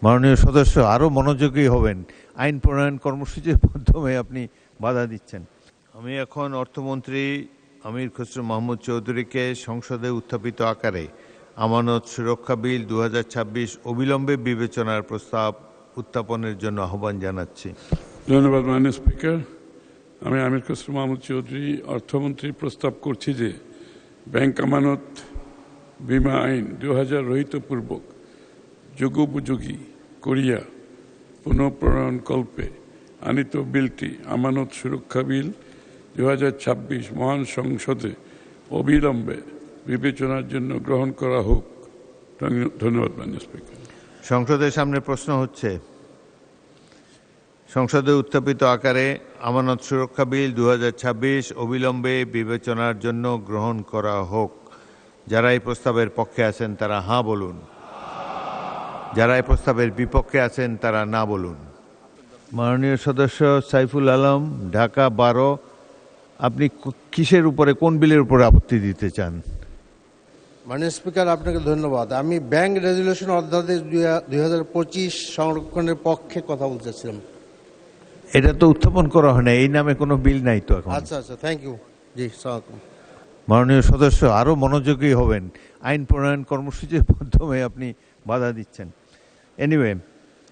মাননীয় সদস্য আরও মনোযোগী হবেন। আইন প্রণয়ন কর্মসূচির মাধ্যমে আপনি বাধা দিচ্ছেন। আমি এখন অর্থমন্ত্রী আমির খসরু মাহমুদ চৌধুরীকে সংসদে উত্থাপিত আকারে আমানত সুরক্ষা বিল 2026 অবিলম্বে বিবেচনার প্রস্তাব উত্থাপনের জন্য আহ্বান জানাচ্ছি। ধন্যবাদ মাননীয় স্পিকার। আমি আমির খসরু মাহমুদ চৌধুরী অর্থমন্ত্রী প্রস্তাব করছি যে ব্যাংক আমানত বীমা আইন 2000 রহিতপূর্বক যুগোপযোগী করিয়া পুনঃপ্রণয়ন কল্পে আনিত বিলটি আমানত সুরক্ষা বিল 2026 মহান সংসদে অবিলম্বে বিবেচনার জন্য গ্রহণ করা হোক। ধন্যবাদ মাননীয় স্পিকার। সংসদের সামনে প্রশ্ন হচ্ছে সংসদে উত্থাপিত আকারে আমানত সুরক্ষা বিল 2026 অবিলম্বে বিবেচনার জন্য গ্রহণ করা হোক। যারা এই প্রস্তাবের পক্ষে আছেন তারা হাঁ বলুন, যারা এই প্রস্তাবের বিপক্ষে আছেন তারা না বলুন। মাননীয় সদস্য সাইফুল আলম, ঢাকা 12, আপনি কিসের উপরে, কোন বিলের উপরে আপত্তি দিতে চান? মাননীয় স্পিকার, আপনাকে ধন্যবাদ। আমি ব্যাংক রেজুলেশন অধ্যাদেশ 2025 সংরক্ষণের পক্ষে কথা বলতে চাচ্ছিলাম। এটা তো উত্থাপন করা হয় না, এই নামে কোনো বিল নাই তো এখন। আচ্ছা, থ্যাংক ইউ। জি, সালাম। মাননীয় সদস্য আরও মনোযোগী হবেন। আইন প্রণয়ন কর্মসূচির মাধ্যমে আপনি বাধা দিচ্ছেন। এনিওয়ে,